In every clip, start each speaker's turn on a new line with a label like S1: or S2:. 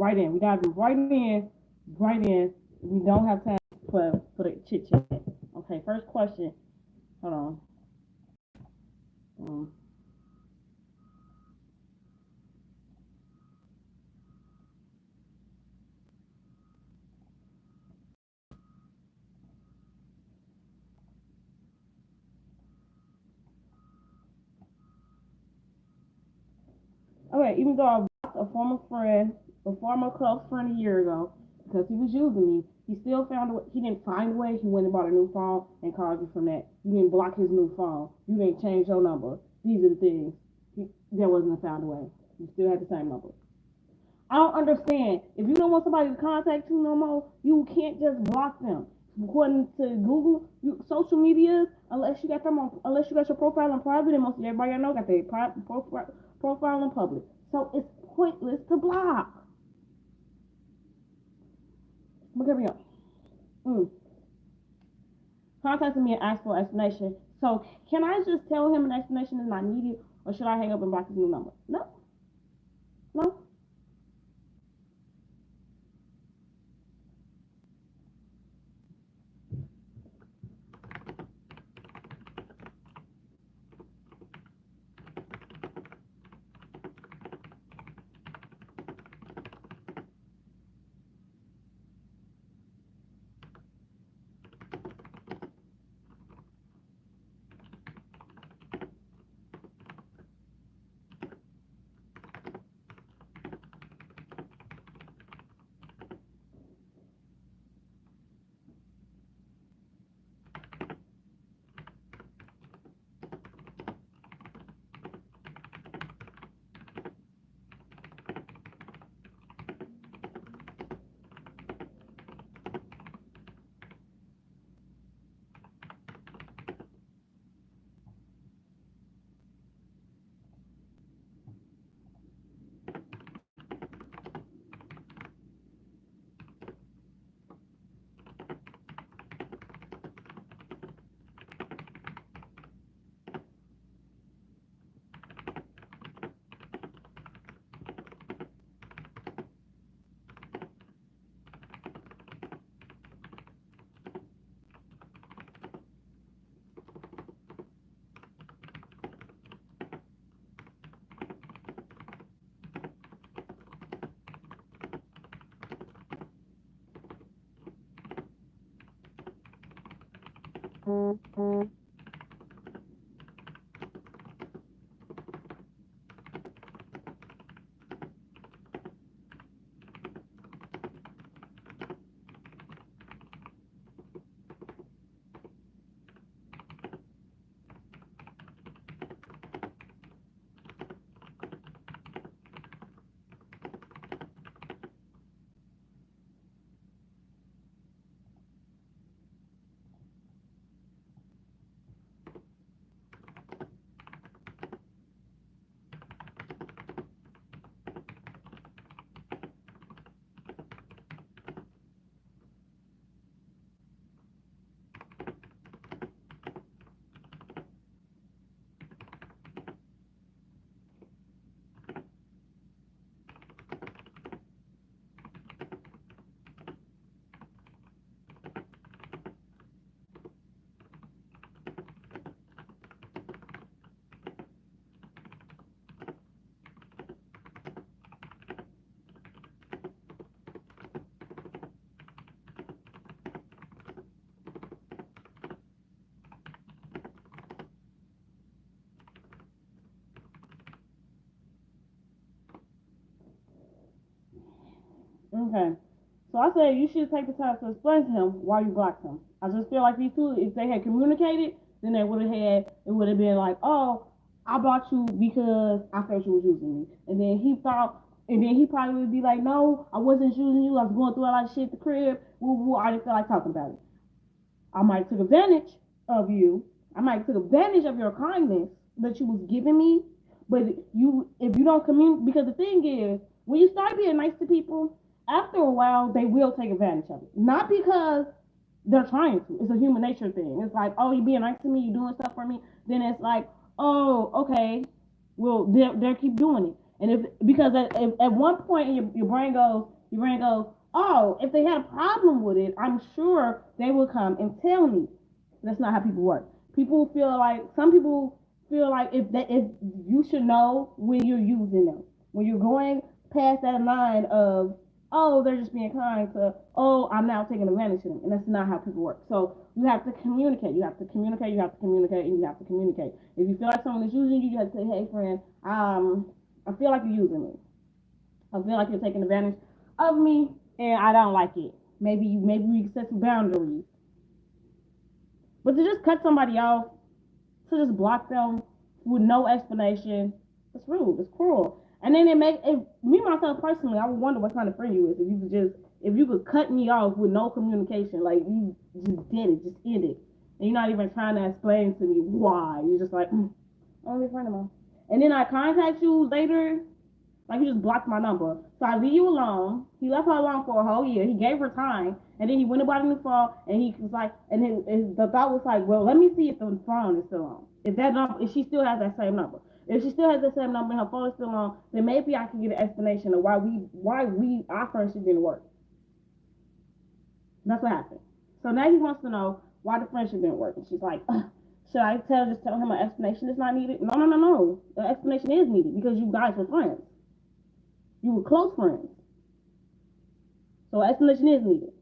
S1: right in. We gotta be right in, right in. We don't have time for the chit chat. Okay, first question. Hold on. Um, okay, even though I blocked a former close friend a year ago because he was using me, he still found a way. He didn't find a way. He went and bought a new phone and called you from that. You didn't block his new phone. You didn't change your number. These are the things. There wasn't a found a way. You still had the same number. I don't understand. If you don't want somebody to contact you no more, you can't just block them. According to Google, social medias, unless you got your profile on private, and most of everybody I know got their profile on public. So it's pointless to block. But here we go. Mm. Contacting me and ask for an explanation. So can I just tell him an explanation is not needed, or should I hang up and block his new number? No, no. Okay. So I said you should take the time to explain to him why you blocked him. I just feel like these two, if they had communicated, then they would have had, it would have been like, oh, I blocked you because I felt you was using me. And then he probably would be like, no, I wasn't using you. I was going through a lot of shit at the crib. Woo, woo, I didn't feel like talking about it. I might took advantage of you. I might took advantage of your kindness that you was giving me. But if you don't communicate, because the thing is, when you start being nice to people, after a while they will take advantage of it. Not because they're trying to. It's a human nature thing. It's like, oh, you being nice to me, you doing stuff for me. Then it's like, oh, okay, well, they'll keep doing it. And because at one point in your brain goes, oh, if they had a problem with it, I'm sure they would come and tell me. That's not how people work. Some people feel like if you should know when you're using them, when you're going past that line of, oh, they're just being kind, to, oh, I'm now taking advantage of them. And that's not how people work. So you have to communicate. You have to communicate. You have to communicate. And you have to communicate. If you feel like someone is using you, you have to say, hey, friend, I feel like you're using me. I feel like you're taking advantage of me, and I don't like it. Maybe we set some boundaries. But to just cut somebody off, to just block them with no explanation, it's rude. It's cruel. And then me myself personally, I would wonder what kind of friend you is if you could cut me off with no communication, like you just did it, just end it, and you're not even trying to explain to me why. You're just like, only friend of mine. And then I contact you later. Like, he just blocked my number. So I leave you alone. He left her alone for a whole year. He gave her time. And then he went about a new phone. And he was like, and the thought was like, well, let me see if the phone is still on. If she still has that same number. If she still has that same number and her phone is still on, then maybe I can get an explanation of why our friendship didn't work. That's what happened. So now he wants to know why the friendship didn't work. And she's like, should I just tell him an explanation is not needed? No. The explanation is needed because you guys were friends. You were close friends. So explanation is needed.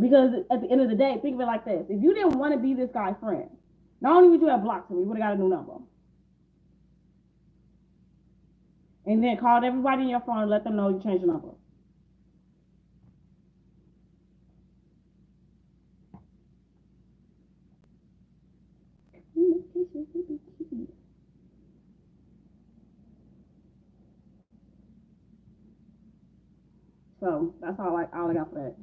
S1: Because at the end of the day, think of it like this. If you didn't want to be this guy's friend, not only would you have blocked him, you would have got a new number. And then called everybody in your phone and let them know you changed your number. So that's all I got for that.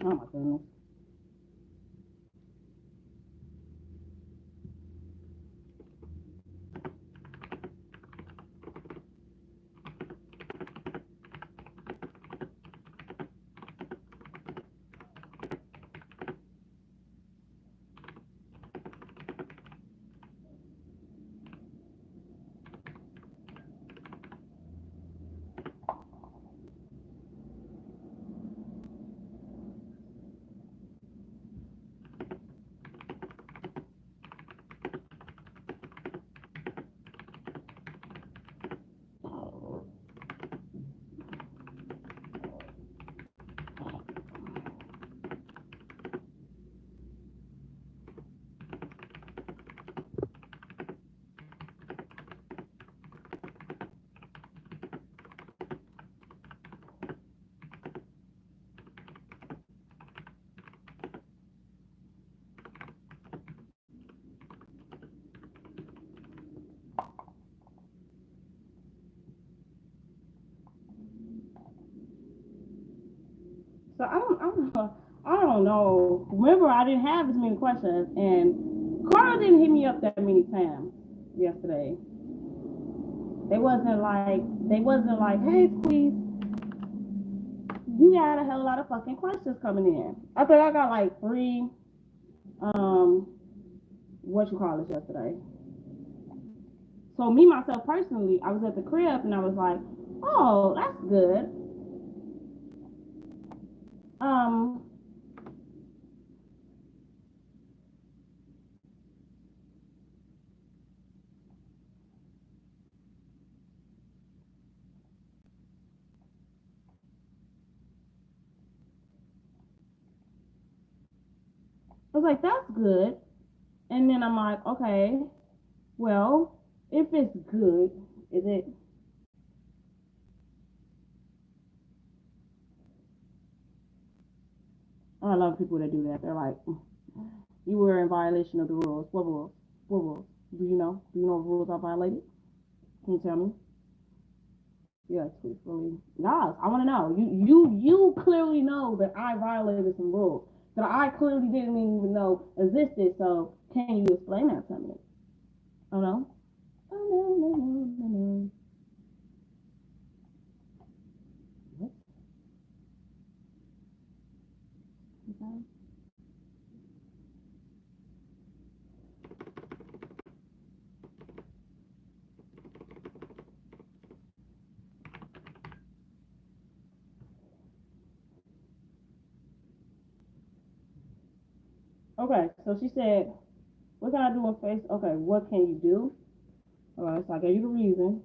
S1: Oh my goodness. So I don't know. Remember, I didn't have as many questions, and Carl didn't hit me up that many times yesterday. They wasn't like, hey, squeeze, you got a hell of a lot of fucking questions coming in. I think I got like 3, what you call it yesterday. So me myself personally, I was at the crib and I was like, oh, that's good. I was like, that's good. And then I'm like, okay, well, if it's good, is it? I love people that do that. They're like, you were in violation of the rules. What rules? What rules? Do you know? Do you know what rules I violated? Can you tell me? Yeah, truthfully. Guys, I want to know. You clearly know that I violated some rules that I clearly didn't even know existed. So can you explain that to me? Oh no. Oh no no no no no. What? Okay. Okay. So she said, "What can I do in face?" Okay. What can you do? All right. So I gave you the reason.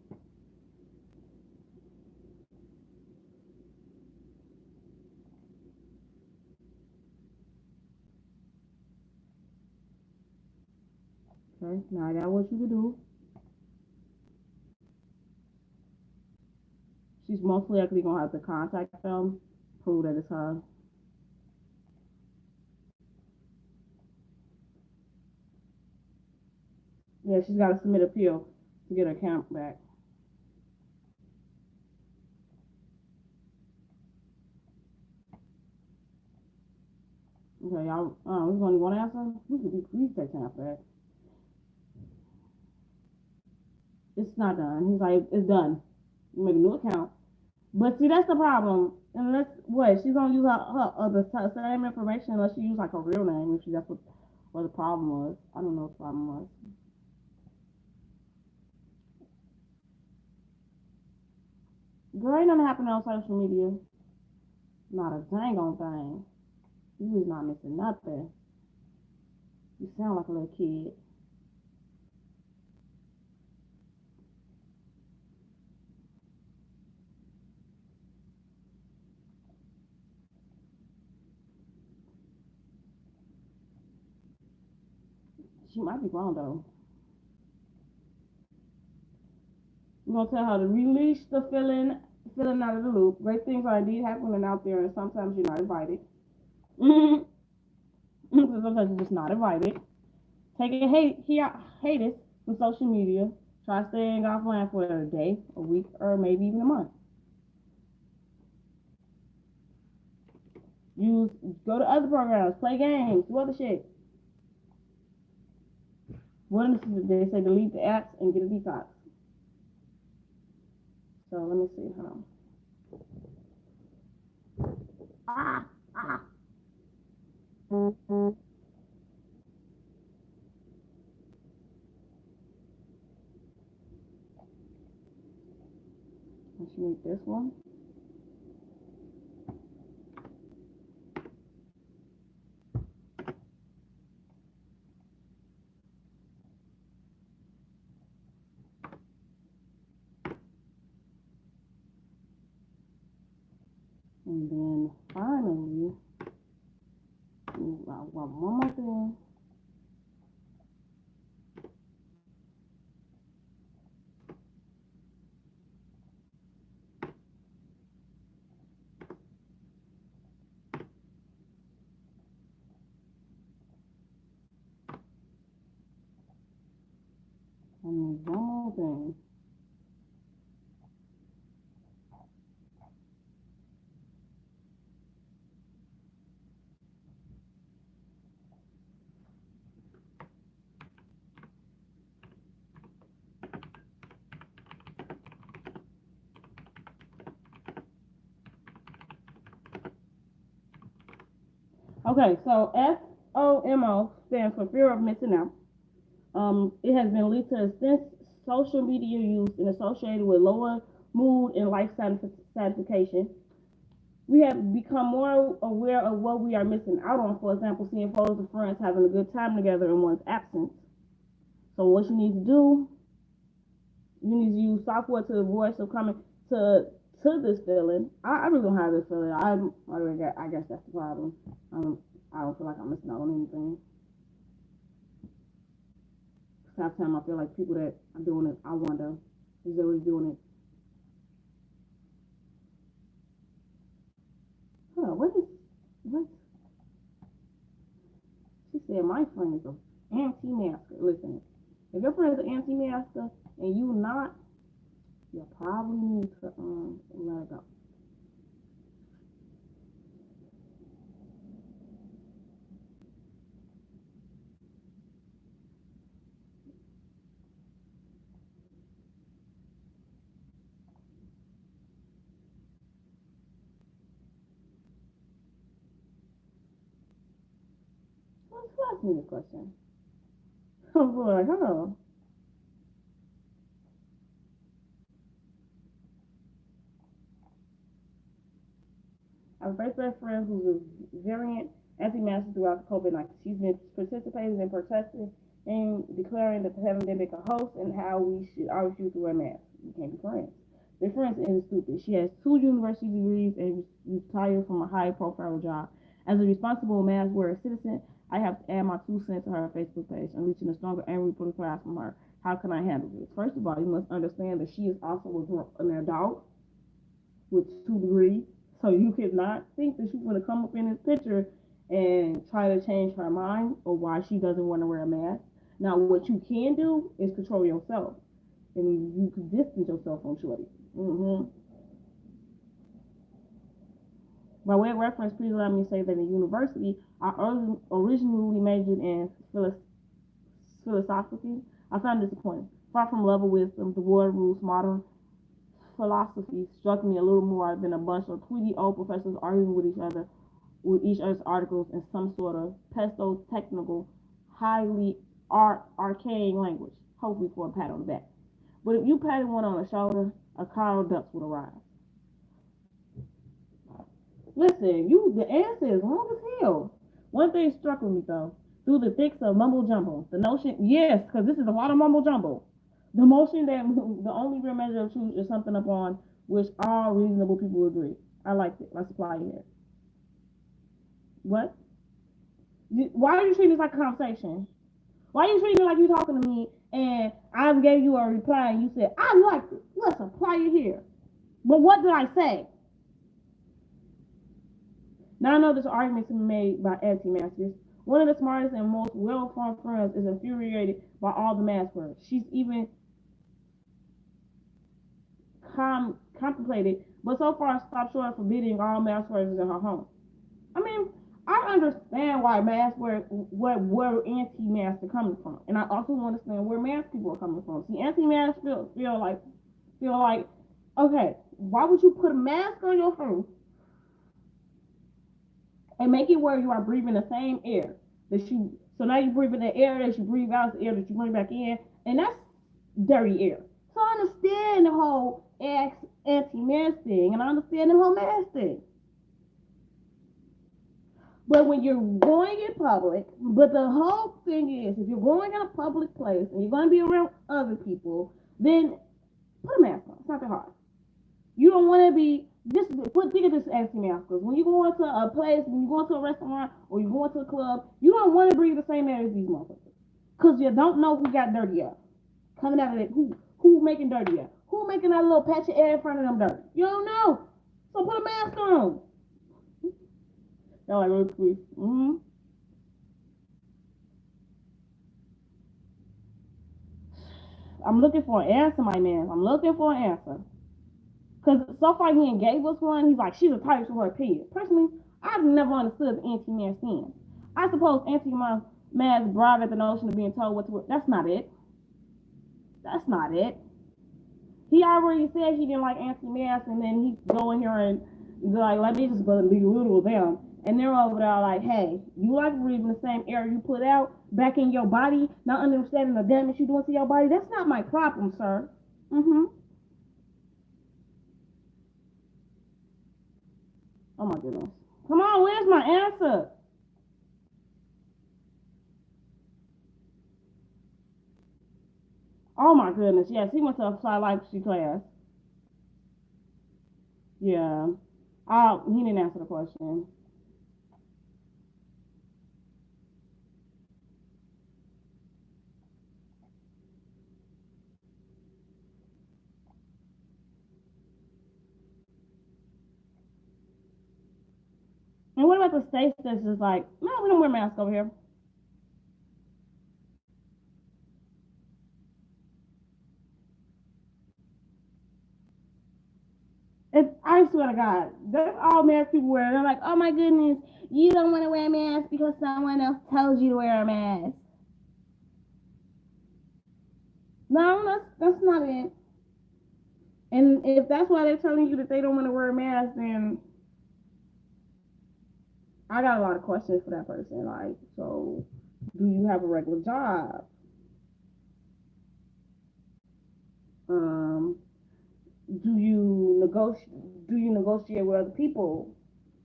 S1: Okay. Now I got what you can do. She's most likely gonna have to contact them, prove that it's her. Yeah, she's got to submit appeal to get her account back. Okay, y'all. We only one answer. We can take time for that. It's not done. He's like, it's done. You make a new account. But see, that's the problem. Unless what she's gonna use the same information unless she use like her real name. If she that's what the problem was. I don't know what the problem was. Girl, ain't nothing happening on social media. Not a dang on thing. You is not missing nothing. You sound like a little kid. She might be grown though. We're gonna tell her to release the feeling out of the loop. Great things are indeed happening out there, and sometimes you're not invited. Sometimes you're just not invited. Take a hiatus from social media. Try staying offline for a day, a week, or maybe even a month. Use Go to other programs, play games, do other shit. One they say delete the apps and get a detox. So let me see. Hold on. Ah, ah. Let's make this one. And then finally, one more thing. And one more thing. Okay, so FOMO stands for fear of missing out. It has been linked to extensive social media use and associated with lower mood and life satisfaction. We have become more aware of what we are missing out on. For example, seeing photos of friends having a good time together in one's absence. So what you need to do, you need to use software to avoid succumbing to this feeling. I really don't have this feeling. I guess that's the problem. I don't feel like I'm missing out on anything. Half time I feel like people that are doing it, I wonder, is they really doing it? Huh, what she said my friend is an anti-masker. Listen, if your friend is an anti-masker and you not, You probably need to let it go. Who asked me this question? Oh boy, huh? I have a very best friend who's a variant anti-masker throughout the COVID-19. She's been participating in protesting and declaring that the pandemic a hoax and how we should always use the wear masks. We can't be friends. Their friends is stupid. She has 2 university degrees and retired from a high-profile job. As a responsible mask-wearing citizen, I have to add my 2 cents to her Facebook page, unleashing a stronger angry political class from her. How can I handle this? First of all, you must understand that she is also an adult with 2 degrees. So you cannot think that she's going to come up in this picture and try to change her mind or why she doesn't want to wear a mask. Now, what you can do is control yourself, and you can distance yourself from Shorty. Mm-hmm. By way of reference, please allow me to say that in university, I originally majored in philosophy. I found it disappointing. Far from love of wisdom, the world rules modern philosophy struck me a little more than a bunch of tweety old professors arguing with each other's articles in some sort of pesto technical, highly arcane language, hopefully for a pat on the back. But if you patted one on the shoulder, a cloud of ducks would arise. Listen, the answer is long as hell. One thing struck with me though, through the thicks of mumble jumble, the notion, yes, because this is a lot of mumble jumble. The notion that the only real measure of truth is something upon which all reasonable people agree. I like it. Let's apply it here. What? Why are you treating this like a conversation? Why are you treating it like you talking to me and I gave you a reply and you said, I liked it. Let's apply it here. But what did I say? Now I know this argument can be made by anti-maskers. One of the smartest and most well-informed friends is infuriated by all the mask wearers. She's even contemplated, but so far stopped short of forbidding all mask wearers in her home. I mean, I understand why mask wear where anti-masks are coming from, and I also understand where mask people are coming from. See, anti-masks feel like, okay, why would you put a mask on your face and make it where you are breathing the same air that you? So now you're breathing the air that you breathe out, the air that you bring back in, and that's dirty air. So I understand the whole anti-mask thing, and I understand the whole mask thing. But when you're going in public, but the whole thing is, if you're going in a public place and you're going to be around other people, then put a mask on. It's not that hard. You don't want to be just think of this as mask. Because when you go into a place, when you go into a restaurant or you go into a club, you don't want to breathe the same air as these motherfuckers. Because you don't know who got dirty air coming out of it. Who making dirty air? Who making that little patch of air in front of them dirty? You don't know. So put a mask on. Y'all like really sweet. Mm-hmm. I'm looking for an answer, my man. I'm looking for an answer. Because so far he ain't gave us one. He's like, she's a type to her opinion. Personally, I've never understood the anti-mask stance. I suppose anti-mask drive at the notion of being told what to wear. That's not it. That's not it. He already said he didn't like anti-mask, and then he go in here and be like, let me just belittle them. And they're over there like, hey, you like breathing the same air you put out back in your body, not understanding the damage you're doing to your body? That's not my problem, sir. Mm-hmm. Oh my goodness. Come on, where's my answer? Oh my goodness. Yes, he went to a psychology class. Yeah. He didn't answer the question. And what about the states that's just like, no, we don't wear masks over here? I swear to God, that's all mask people wear. And I'm like, oh my goodness, you don't want to wear a mask because someone else tells you to wear a mask. No, that's not it. And if that's why they're telling you that they don't want to wear a mask, then I got a lot of questions for that person. Like, so do you have a regular job? Um, do you negotiate with other people?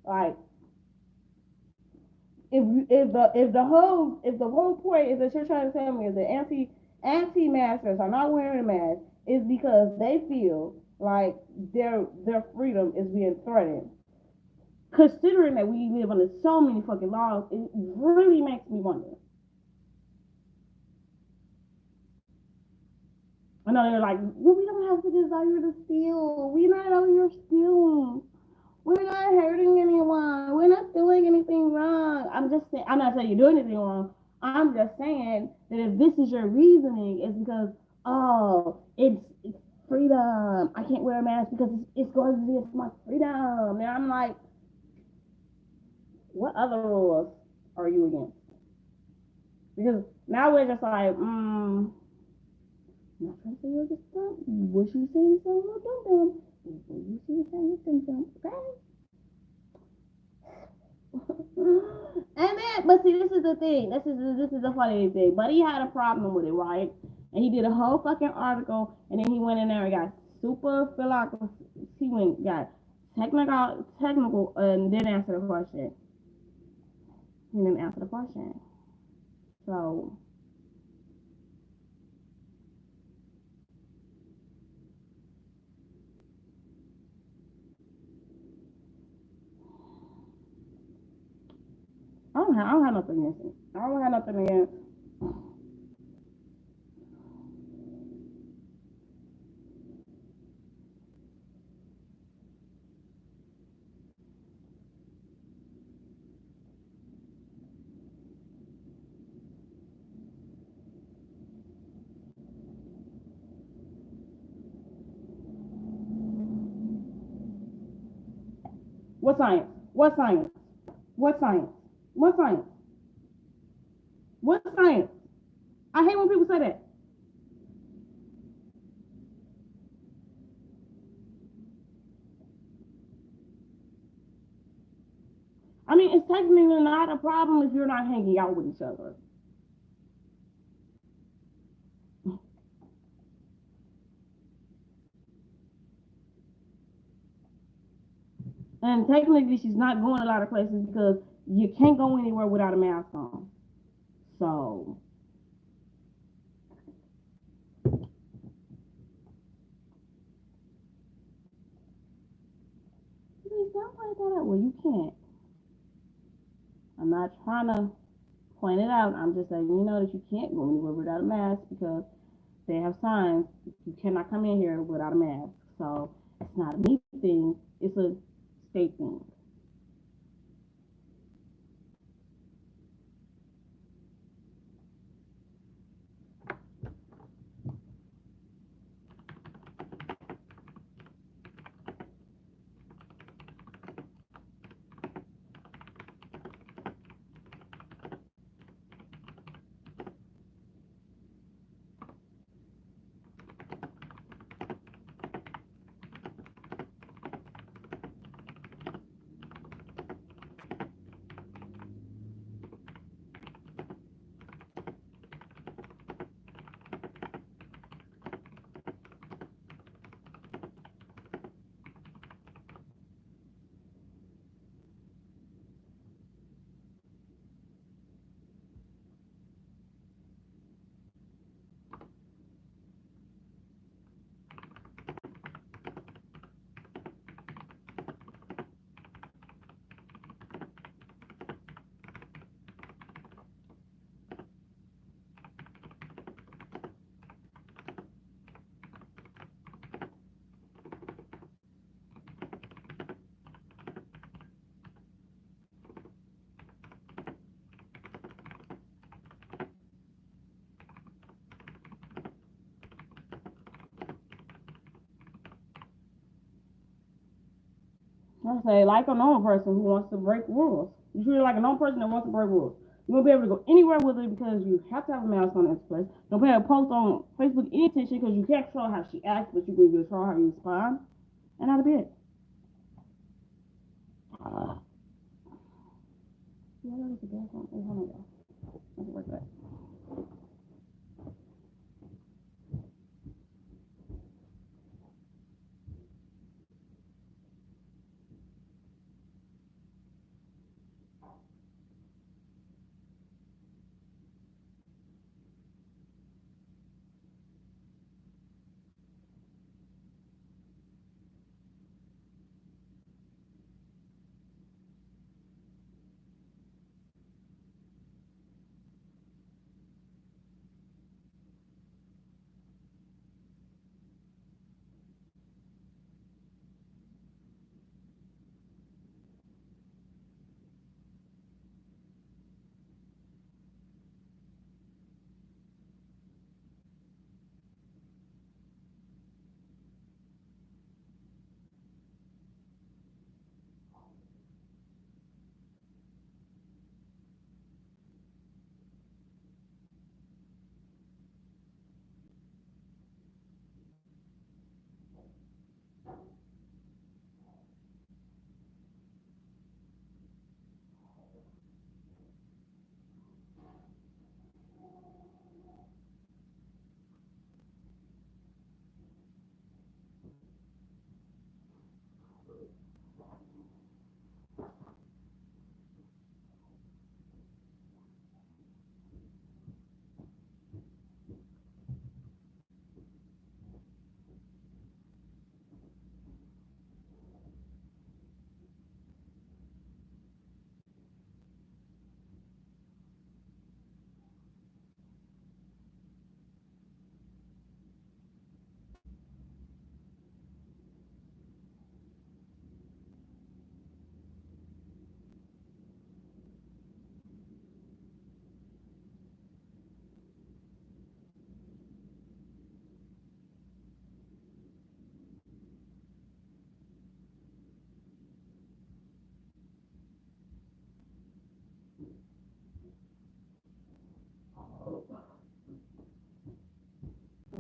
S1: Like, if the whole point is that you're trying to tell me is that anti-maskers are not wearing a mask is because they feel like their freedom is being threatened. Considering that we live under so many fucking laws, it really makes me wonder. I know they're like, well, we don't have the desire to steal. We're not out here stealing. We're not hurting anyone. We're not doing anything wrong. I'm just saying, I'm not saying you're doing anything wrong. I'm just saying that if this is your reasoning, it's because, oh, it's freedom. I can't wear a mask because it's going to be my freedom. And I'm like, what other rules are you against? Because now we're just like, I'm not trying to say you're just dumb. What you saying is so dumb. What you saying is dumb. Okay? And then, but see, this is the thing. This is the funny thing. But he had a problem with it, right? And he did a whole fucking article, and then he went in there and got super philosophical. He got technical, and didn't answer the question. He didn't answer the question. So I don't have nothing against it. I don't have nothing against. What science? What science? What science? What science? What science? I hate when people say that. I mean, it's technically not a problem if you're not hanging out with each other. And technically, she's not going a lot of places because you can't go anywhere without a mask on. So, don't point that out. Well, you can't. I'm not trying to point it out. I'm just letting you know that you can't go anywhere without a mask because they have signs. You cannot come in here without a mask. So, it's not a me thing, it's a state thing. I say, like a normal person who wants to break rules. You treat it like a normal person that wants to break rules. You won't be able to go anywhere with it because you have to have a mask on in this place. Don't pay a post on Facebook any attention because you can't control how she acts, but you can control how you respond. And that'll be it. Yeah, that was a bad one. Oh, hold on, y'all. Let's work that.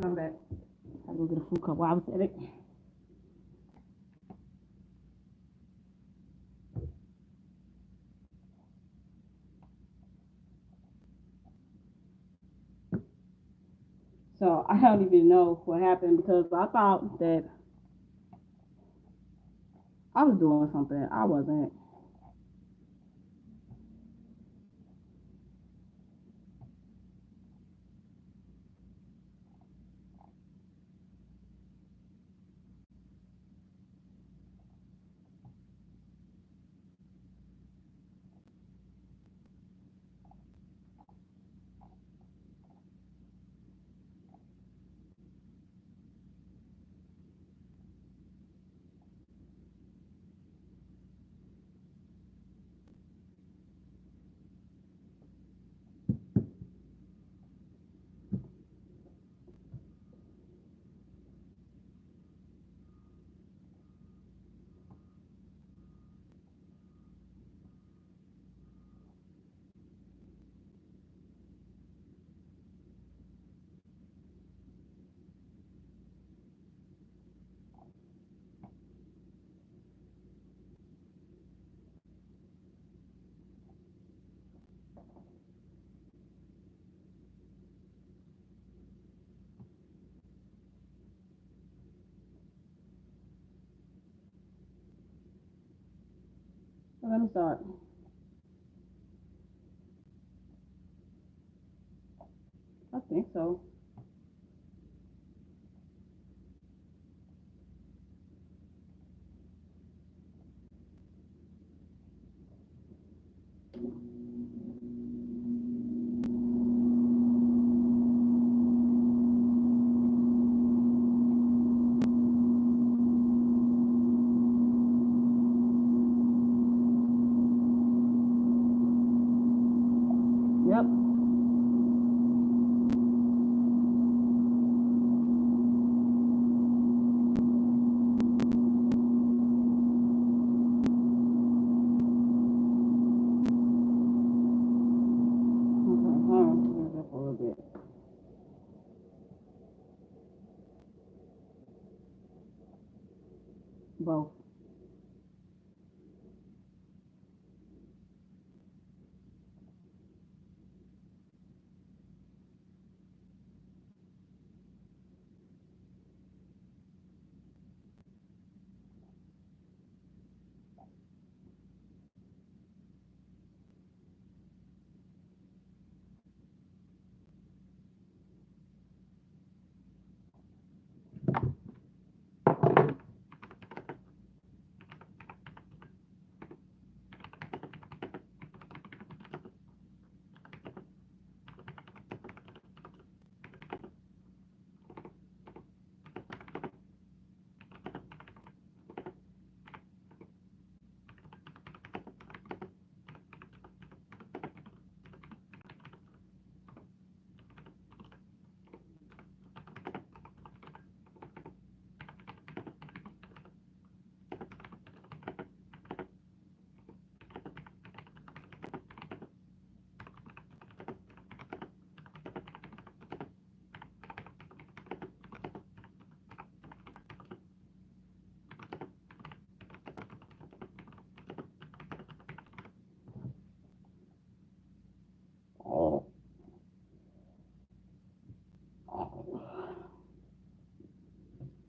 S1: I'm back. I go get a food cup while I was at it. So I don't even know what happened because I thought that I was doing something. I wasn't. So let me start. I think so. Yep. Both.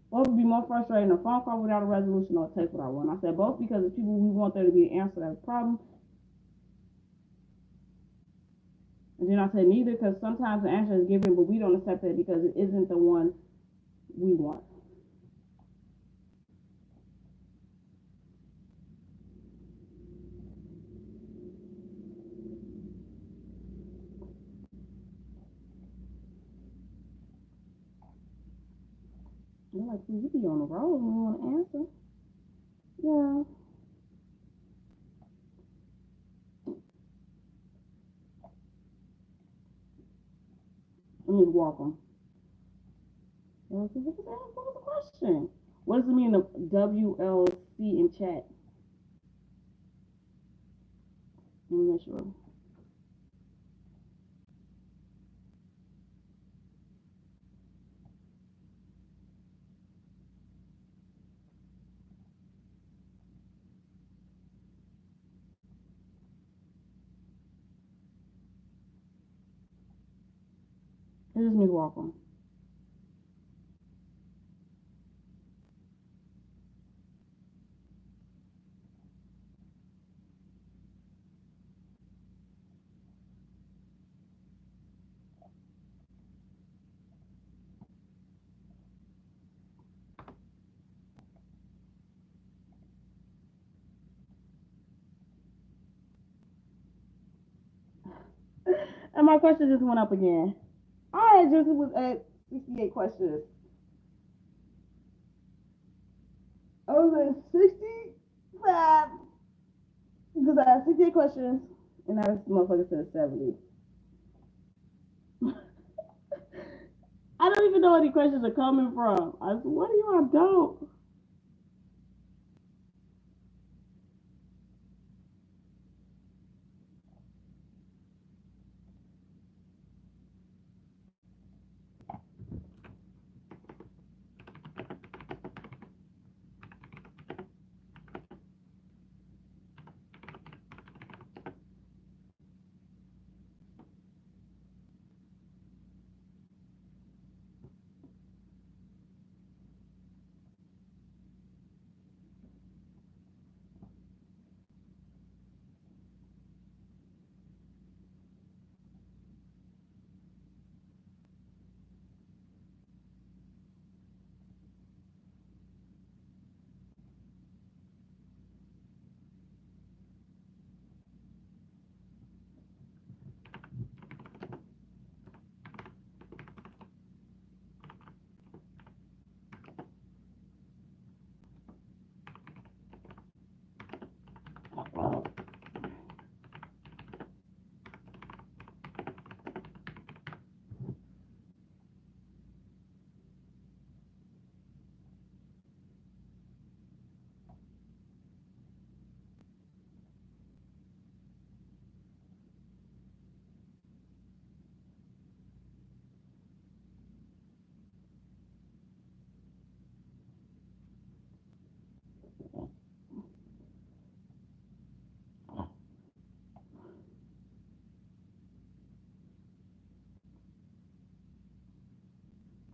S1: What would be more frustrating, a phone call without a resolution or a text without one? I said both because the people we want there to be an answer to the problem. And then I said neither because sometimes the answer is given, but we don't accept it because it isn't the one we want. They're like, you be on the road when you want to answer. Yeah. Let me walk them. What was the question? What does it mean, the WLC in chat? Let me make sure. It just means welcome. And my question just went up again. I just was at 68 questions. I was at 65 because I had 68 questions, and now this motherfucker said 70. I don't even know where these questions are coming from. I said, what are you adult?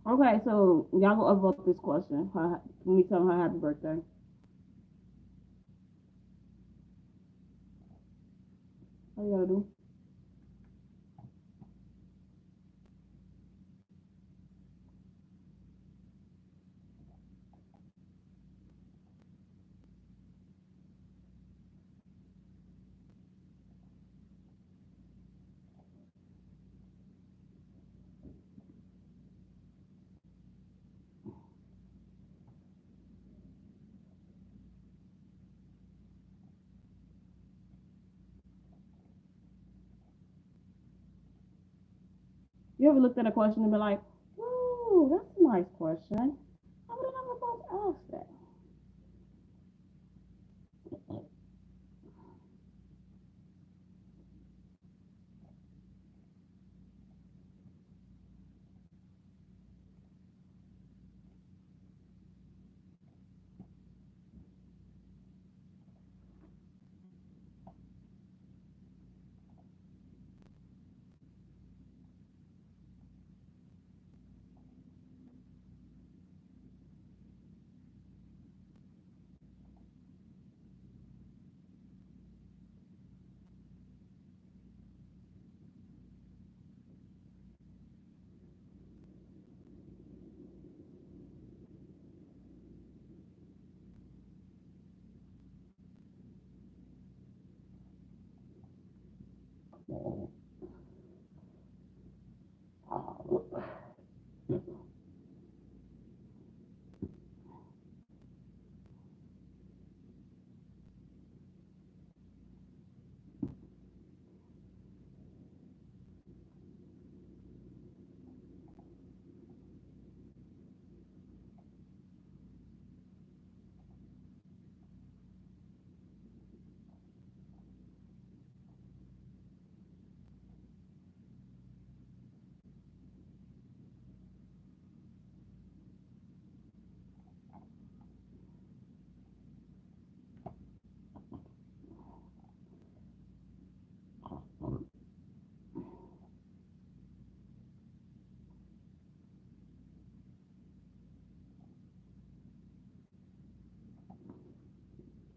S1: Okay, so y'all go upvote this question. Can we tell her happy birthday? What you gotta do? You ever looked at a question and be like, "Ooh, that's a nice question. I would have never thought to ask that."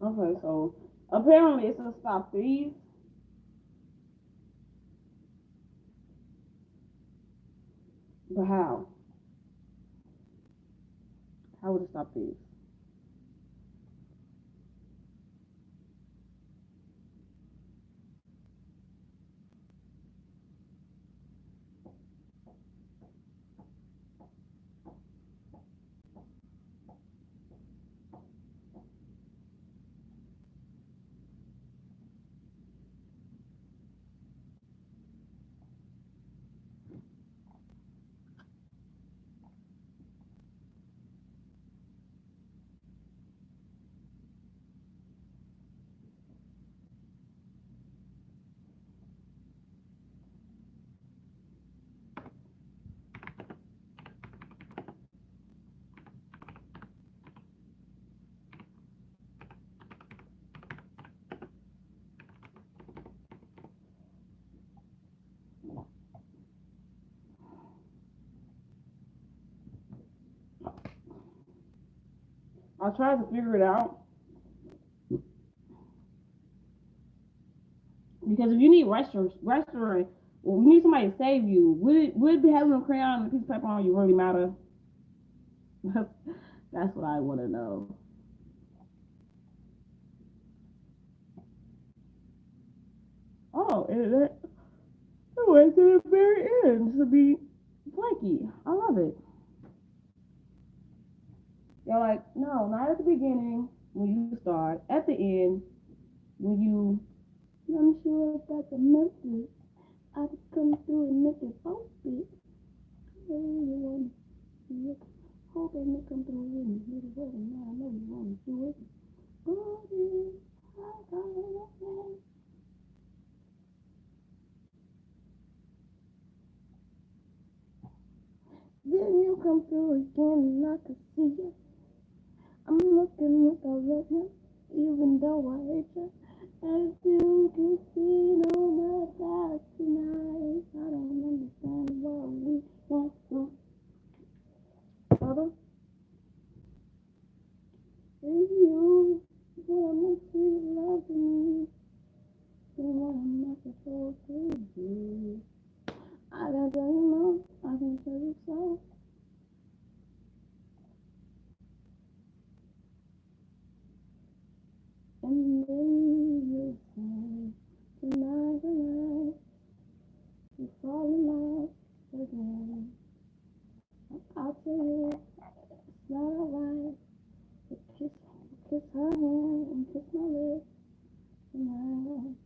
S1: Okay, so apparently it's a stop threes, but how? How would it stop these? I tried to figure it out because if you need restaurant, well, you need somebody to save you. Would be having a crayon and a piece of paper on you really matter? That's what I want to know. Oh, it went to the very end to be flaky. I love it. They're like, no, not at the beginning when you start. At the end when you. I'm sure if that's a message, I could come through and make it post it. Everyone, you hope I may come through and do the wedding. Now I know you want to do it. Oh, yeah, I got it. Then you come through again and I can see you. I'm looking at the witness, even though I hate you. As you can see, no matter tonight. I don't understand what we want from other. It's you, what I'm not loving me, and what I'm not supposed to do. I can tell you no, I can tell you so. And then you say, tonight, you fall in love again. I'll tell you, it's not alright. Kiss her hand and kiss my lips tonight.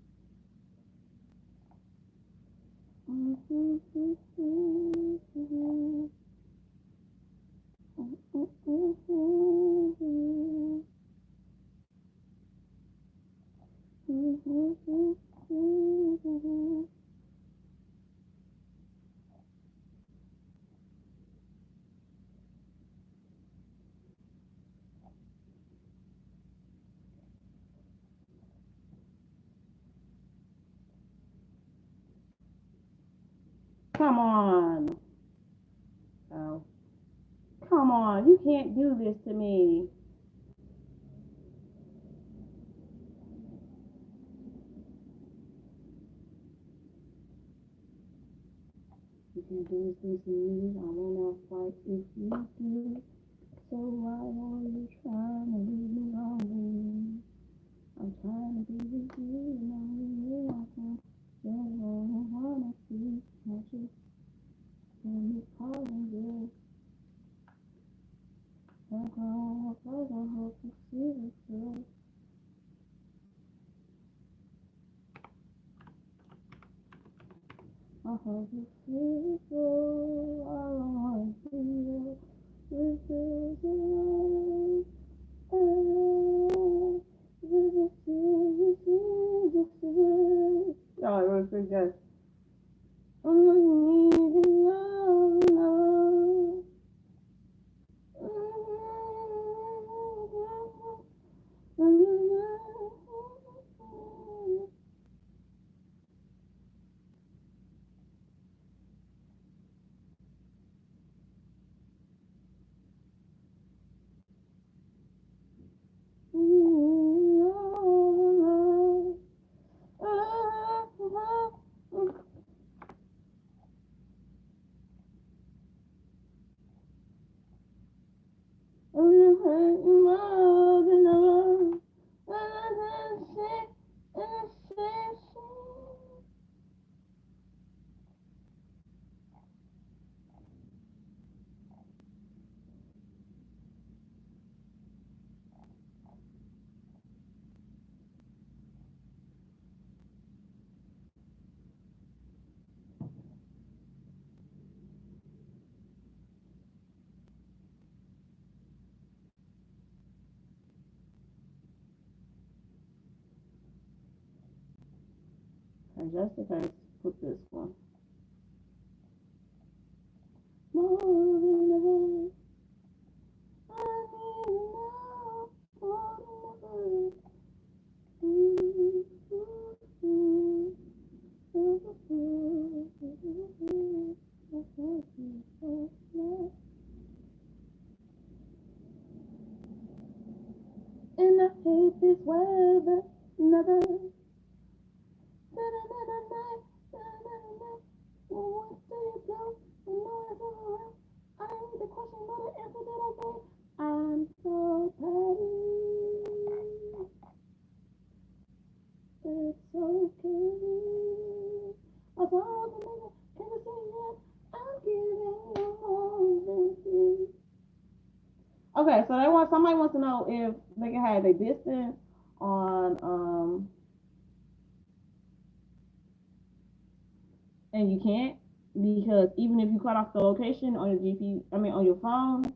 S1: Come on. Oh. Come on. You can't do this to me. You can do this to me. I will not fight if you do. So why are you trying to leave me alone? I'm trying to be with you and only you I can. You're the only one I see. Can't you? When you calling you. I hope you see this too. I hope you see it too. I don't want to see you. This is the y'all really forget. And just in case, put this one. More than ever, I need you now, more than ever. And I hate this weather, never. What do you do? You know it's alright. I ain't the question, but the answer that I gave. I'm so petty. It's okay. As long as a nigga can say yes, I'm giving you more than this. Okay, so somebody wants to know if they can have a distance on and you can't, because even if you cut off the location on your on your phone,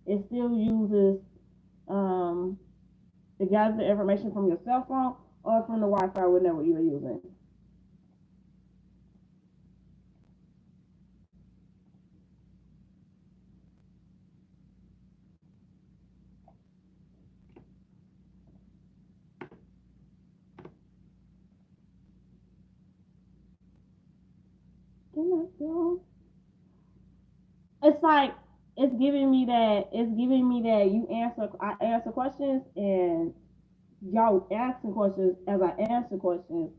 S1: it still uses it gathers the information from your cell phone or from the Wi-Fi, whatever you're using. It's like it's giving me that. It's giving me that you answer. I answer questions and y'all asking questions as I answer questions.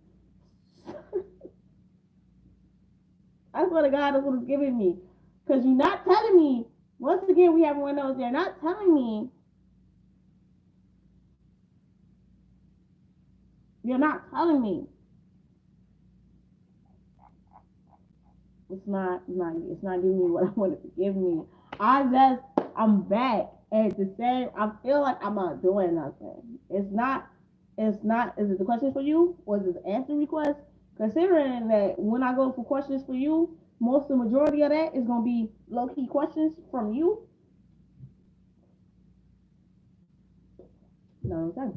S1: I swear to God, that's what it's giving me. Because you're not telling me. Once again, we have one of those. They're not telling me. You're not telling me. It's not giving me what I wanted to give me. I'm back. And to say, I feel like I'm not doing nothing. It's not, is it the questions for you? Or is it the answer request? Considering that when I go for questions for you, the majority of that is going to be low key questions from you. No, okay.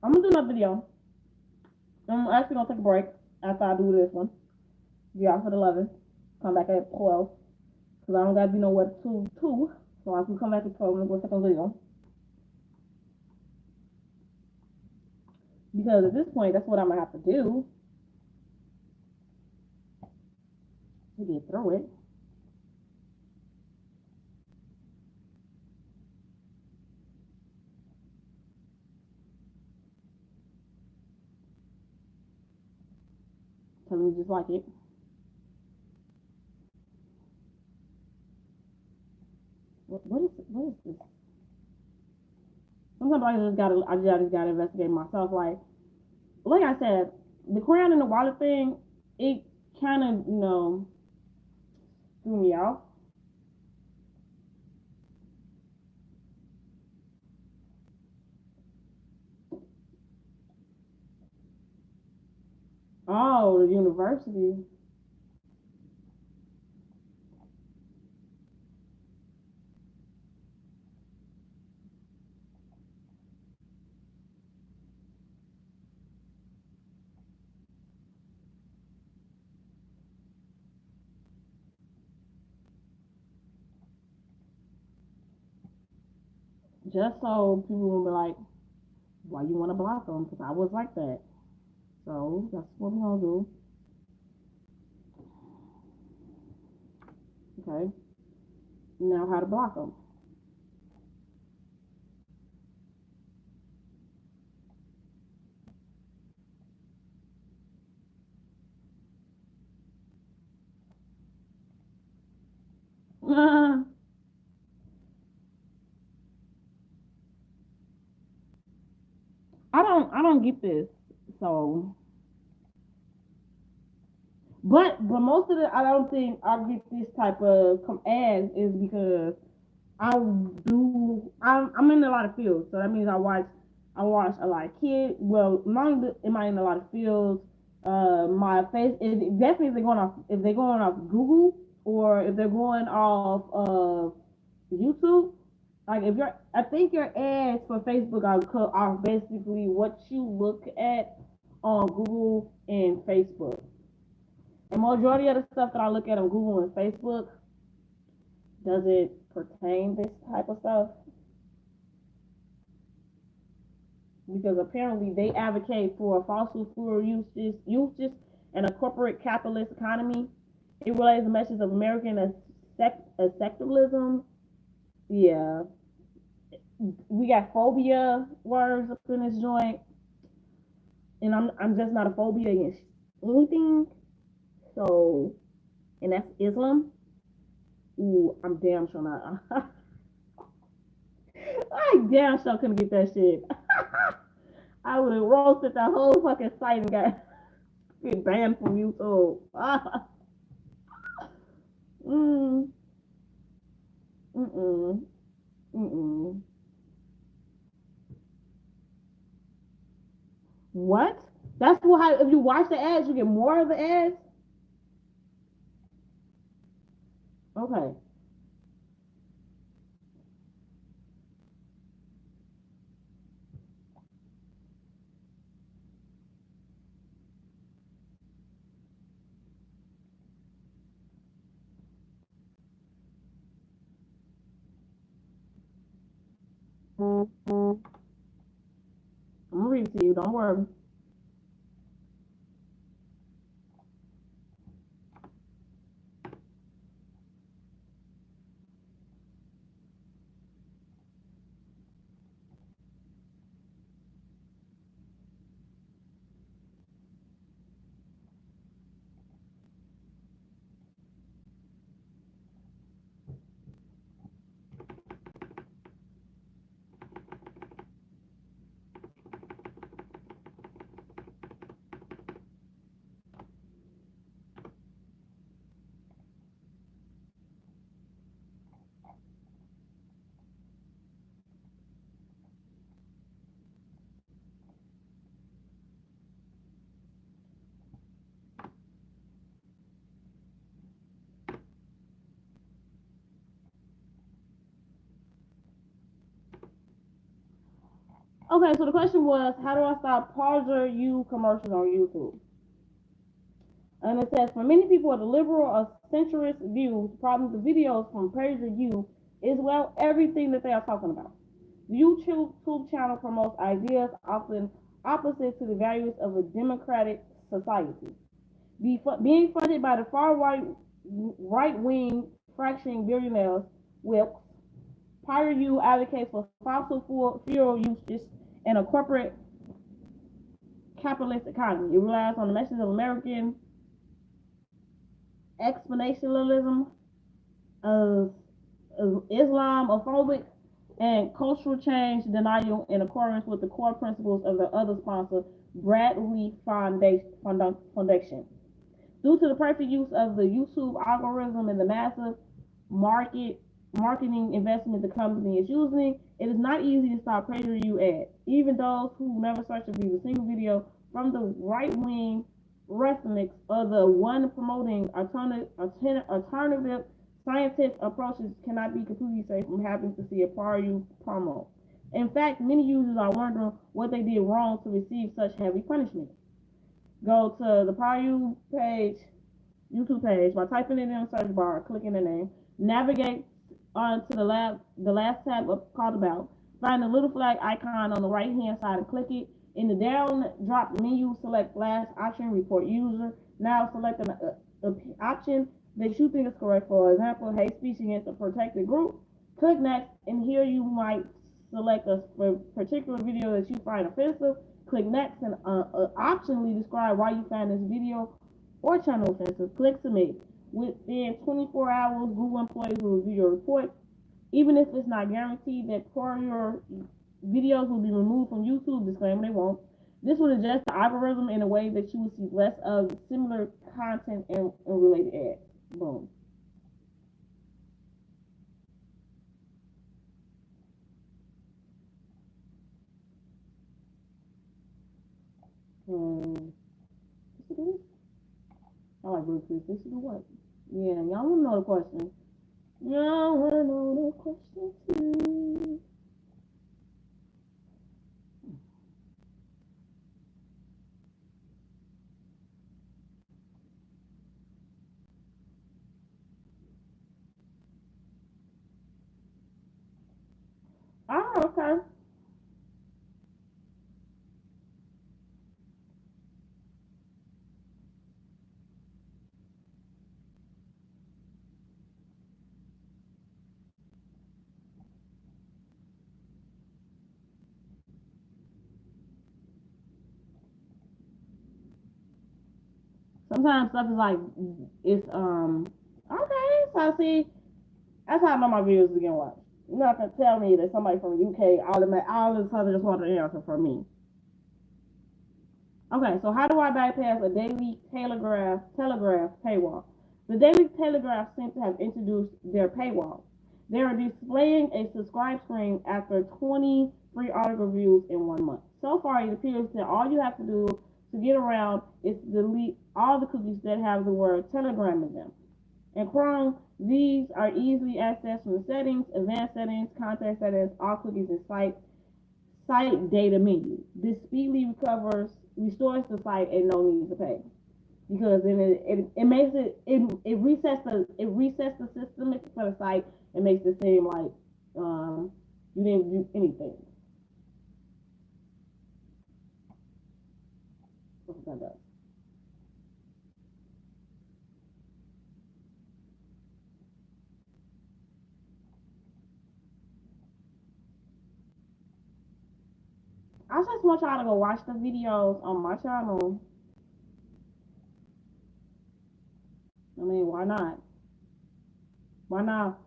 S1: I'm going to do another video. I'm actually going to take a break after I do this one. Be off at 11. Come back at 12. Because I don't got to be nowhere to 2. So I can come back at 12 and go second video. Because at this point, that's what I'm going to have to do to get through it. Tell me just like it. What is this? Sometimes I just gotta investigate myself. Like I said, the crown and the wallet thing, it kind of threw me off. Oh, the university. Just so people will be like, why you want to block them? Because I was like that. So that's what we're gonna do. Okay. Now how to block them. I don't get this. So, but most of the I don't think I get this type of ads is because I'm in a lot of fields, so that means I watch a lot of kids. Well, not am I in a lot of fields? My face is definitely if they're going off Google or if they're going off YouTube. Like if you're, I think your ads for Facebook are basically what you look at on Google and Facebook. And majority of the stuff that I look at on Google and Facebook does it pertain this type of stuff? Because apparently they advocate for fossil fuel uses and a corporate capitalist economy. It relays the message of American secularism. Yeah, we got phobia words up in this joint, and I'm just not a phobia against anything. So, and that's Islam. Ooh, I'm damn sure not. I damn sure couldn't get that shit. I would have roasted that whole fucking site and got get banned from YouTube. mm, mm-mm, mm-mm. What? That's why if you watch the ads, you get more of the ads. Okay. I'm gonna read it to you. Don't worry. Okay, so the question was, how do I stop prageru commercials on YouTube? And it says, for many people with a liberal or centrist view, the problem with the videos from prageru is, well, everything that they are talking about. The YouTube channel promotes ideas often opposite to the values of a democratic society. Being funded by the far right wing fracturing billionaires, whips, prageru advocates for fossil fuel usage and a corporate capitalist economy. It relies on the message of American exponentialism, of Islamophobic, and cultural change denial in accordance with the core principles of the other sponsor, Bradley Foundation. Due to the perfect use of the YouTube algorithm and the massive marketing investment the company is using, it is not easy to stop prageru ads. Even those who never search or view a single video from the right-wing rhetoric or the one promoting alternative scientific approaches cannot be completely safe from having to see a prageru promo. In fact, many users are wondering what they did wrong to receive such heavy punishment. Go to the prageru page, YouTube page, by typing it in the search bar, clicking the name, navigate onto the last tab called About, find the little flag icon on the right hand side and click it. In the down drop menu, select last option, report user. Now select an option that you think is correct. For example, hate speech against a protected group. Click next, and here you might select a particular video that you find offensive. Click next and optionally describe why you find this video or channel offensive. Click submit. Within 24 hours, Google employees will review your report. Even if it's not guaranteed that your videos will be removed from YouTube, disclaimer they won't. This will adjust the algorithm in a way that you will see less of similar content and related ads. Boom. I like Bluetooth. This is what? Yeah, y'all want to know the question. Y'all want to know the question too. Oh, okay. Sometimes stuff is like, it's okay. So see, that's how I know my videos are getting watched. You're not gonna tell me that somebody from the UK all of a sudden just want an answer from me. Okay, so how do I bypass a Daily Telegraph paywall? The Daily Telegraph seems to have introduced their paywall. They are displaying a subscribe screen after 20 free article reviews in 1 month. So far, it appears that all you have to do to get around is delete all the cookies that have the word Telegram in them. In Chrome, these are easily accessed from the settings, advanced settings, contact settings, all cookies, and site data menu. This speedily restores the site and no need to pay. Because then it makes it resets the system for the site and makes it seem like you didn't do anything. That's what that does. I just want y'all to go watch the videos on my channel. I mean, why not? Why not?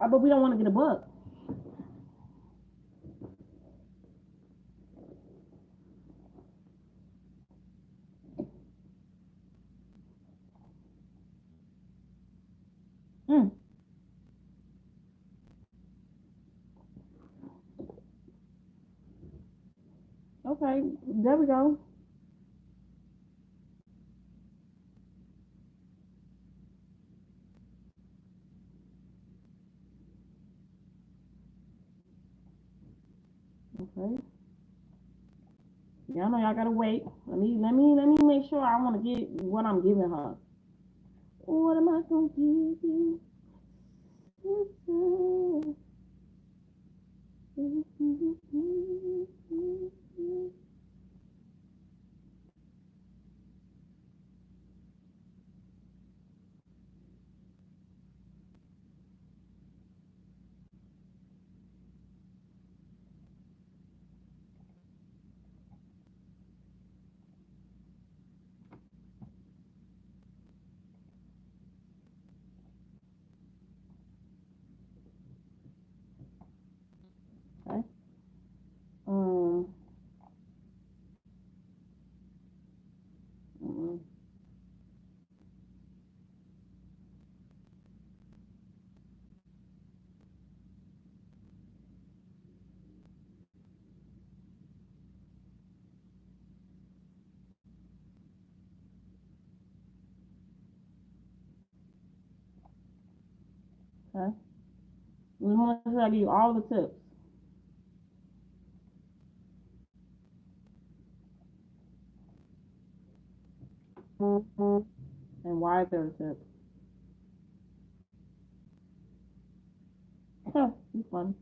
S1: But we don't want to get a book. Okay, there we go. Okay. Yeah, I know y'all gotta wait. Let me make sure I want to get what I'm giving her. What am I gonna give you? Okay. Um. mm, Okay. We want to tell you all the tips. And why they're the tips. It's fun.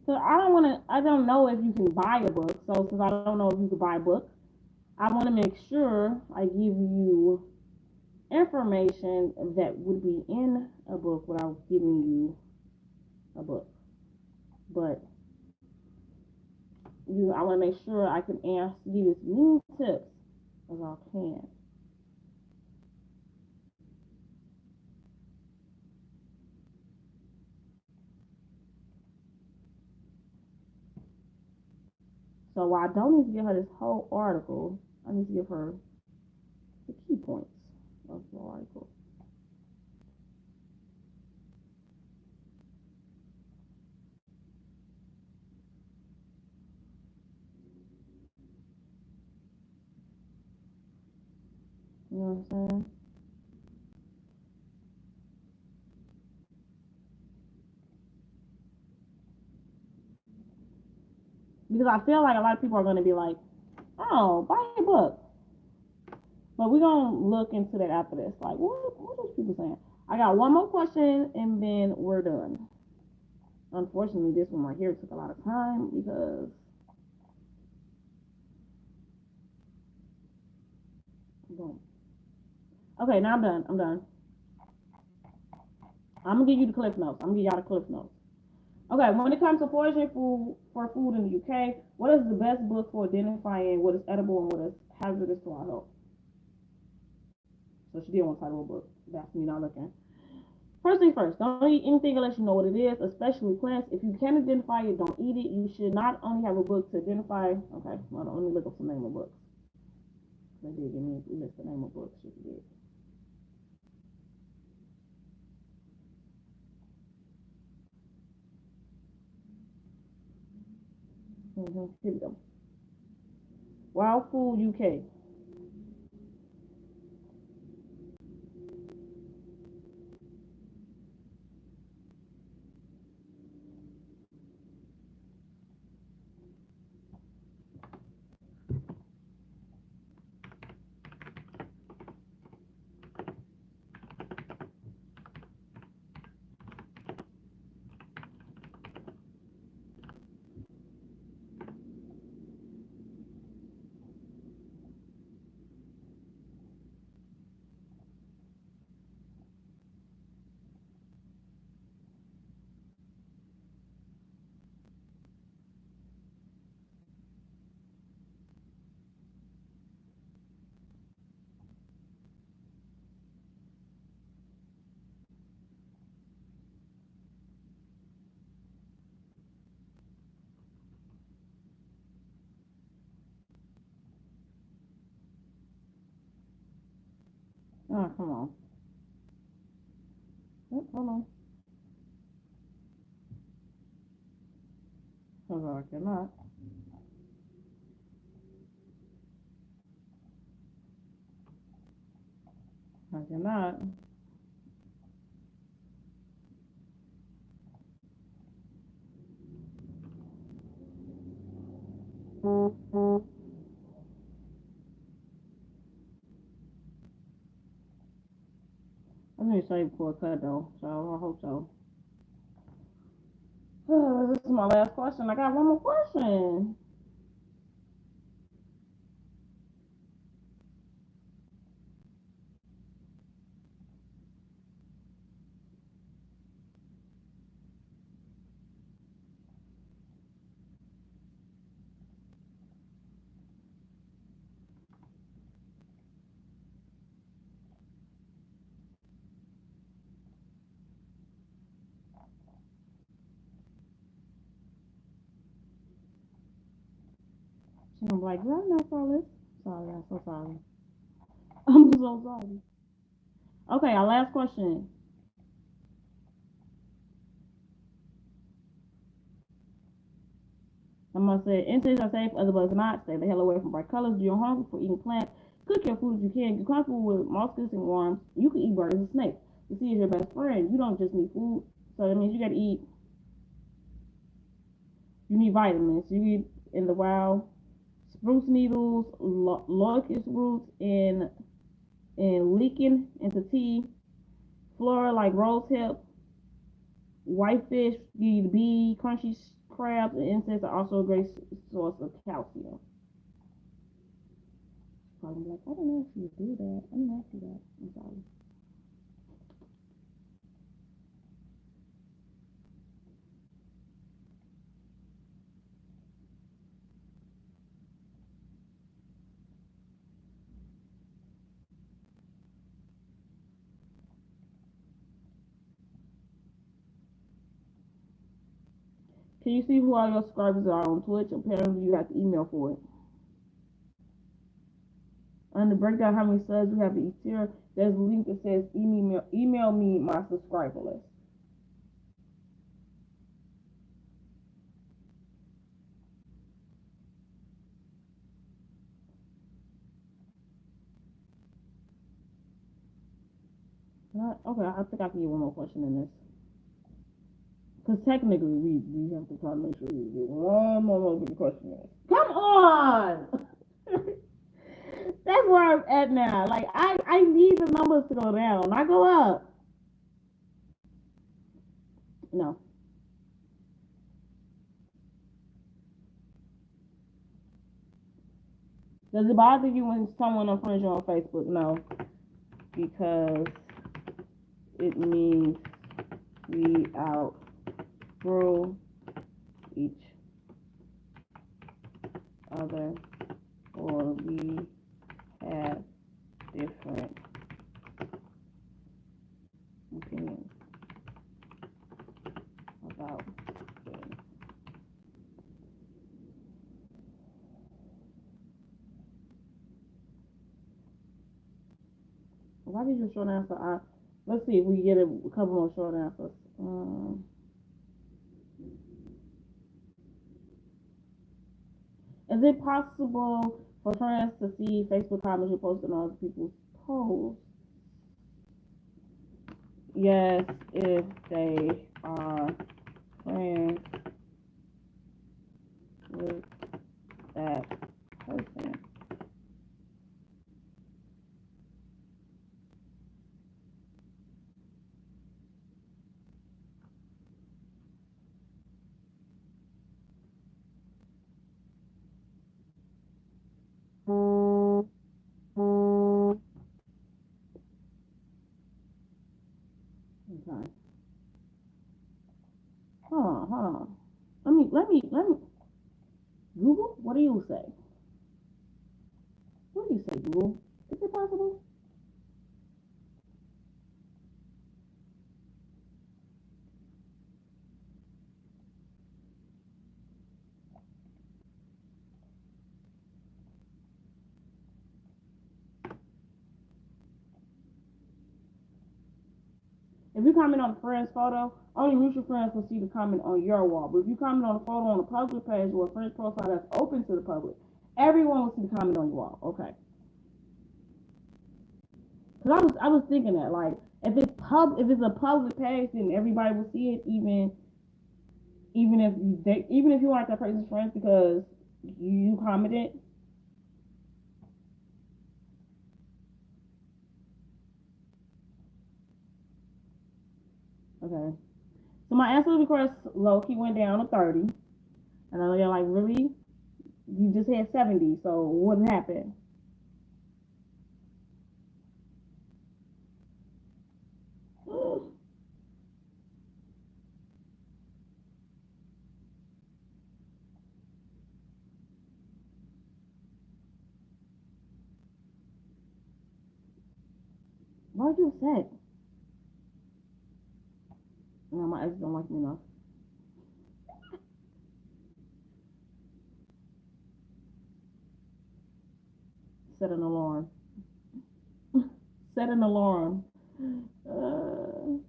S1: So I don't want to. I don't know if you can buy a book. So since I don't know if you can buy a book, I want to make sure I give you information that would be in a book without giving you a book. But I want to make sure I can give you as many tips as I can. So while I don't need to give her this whole article, I need to give her the key points of the article. You know what I'm saying? Because I feel like a lot of people are going to be like, oh, buy a book. But we're going to look into that after this. Like, what are people saying? I got one more question and then we're done. Unfortunately, this one right here took a lot of time because. Boom. Okay, now I'm done. I'm done. I'm going to give you the cliff notes. I'm going to give y'all the cliff notes. Okay, when it comes to foraging food for food in the UK, what is the best book for identifying what is edible and what is hazardous to our health? So she did one title of a book. That's me not looking. First thing first, don't eat anything unless you know what it is, especially plants. If you can't identify it, don't eat it. You should not only have a book to identify. Okay, well, let me look up some name of books. They did give me a list of name of books. She did. Here we go. Wild Food UK. Oh, come on. Oh, hold on. Hold on, I cannot. I cannot. I'm gonna save for a cut though, so I hope so. This is my last question. I got one more question. She's gonna be like, "Well, I'm not sorry. Sorry, I'm so sorry. I'm so sorry." Okay, our last question. I'm gonna say insects are safe, other bugs not. Stay the hell away from bright colors. Do your homework for eating plants. Cook your food if you can. Get comfortable with mosquitoes and worms. You can eat birds and snakes. The sea is your best friend. You don't just need food. So that means you gotta eat. You need vitamins. You eat in the wild spruce needles, locust roots, and leaking into tea. Flora like rose hip, whitefish, give you the bee, crunchy crabs, and insects are also a great source of calcium. Probably like, I don't know if you do that. I didn't ask you that. I'm sorry. Can you see who all your subscribers are on Twitch? Apparently, you got the email for it. Under breakdown how many subs you have each tier, there's a link that says email me my subscriber list. Okay, I think I can get one more question in this. Because technically, we have to try to make sure we get one more question in. Come on! That's where I'm at now. Like, I need the numbers to go down, not go up. No. Does it bother you when someone unfriends you on Facebook? No. Because it means we outgrew each other or we have different opinions about things. Why did you short answer? Let's see if we get a couple more short answers. Is it possible for friends to see Facebook comments you post on other people's posts? Yes, if they are friends with that person. Okay. Hold on. Let me. Google. What do you say? What do you say, Google? Is it possible? If you comment on a friend's photo, only mutual friends will see the comment on your wall. But if you comment on a photo on a public page or a friend's profile that's open to the public, everyone will see the comment on your wall. Okay. Cause I was thinking that like if it's a public page, then everybody will see it, even if you aren't that person's friends because you commented. Okay. So my answer request low key went down to 30. And I know you're like, really? You just had 70, so what happened? Why'd you upset? No, my ex don't like me enough. Set an alarm. Set an alarm. Uh,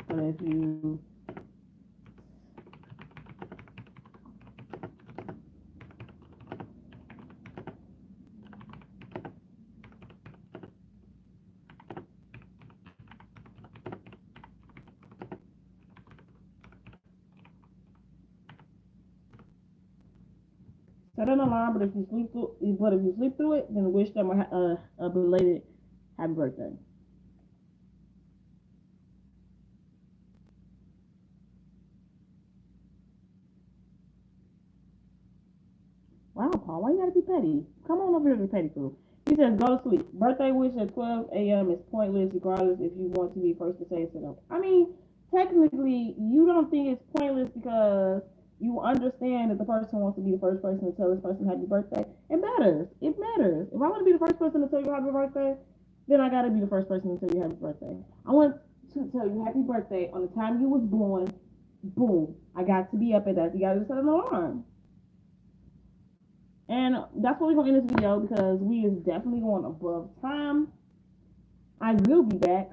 S1: but if you set an alarm, but if you sleep through it, then wish them a belated happy birthday. Wow, Paul, why you gotta be petty? Come on over here to the petty crew. He says, go to sleep. Birthday wish at 12 a.m. is pointless, regardless if you want to be first to say so. I mean, technically, you don't think it's pointless because you understand that the person wants to be the first person to tell this person happy birthday. It matters. It matters. If I want to be the first person to tell you happy birthday, then I gotta be the first person to tell you happy birthday. I want to tell you happy birthday on the time you was born. Boom. I got to be up at that. You gotta set an alarm. And that's what we're going to end this video because we is definitely going above time. I will be back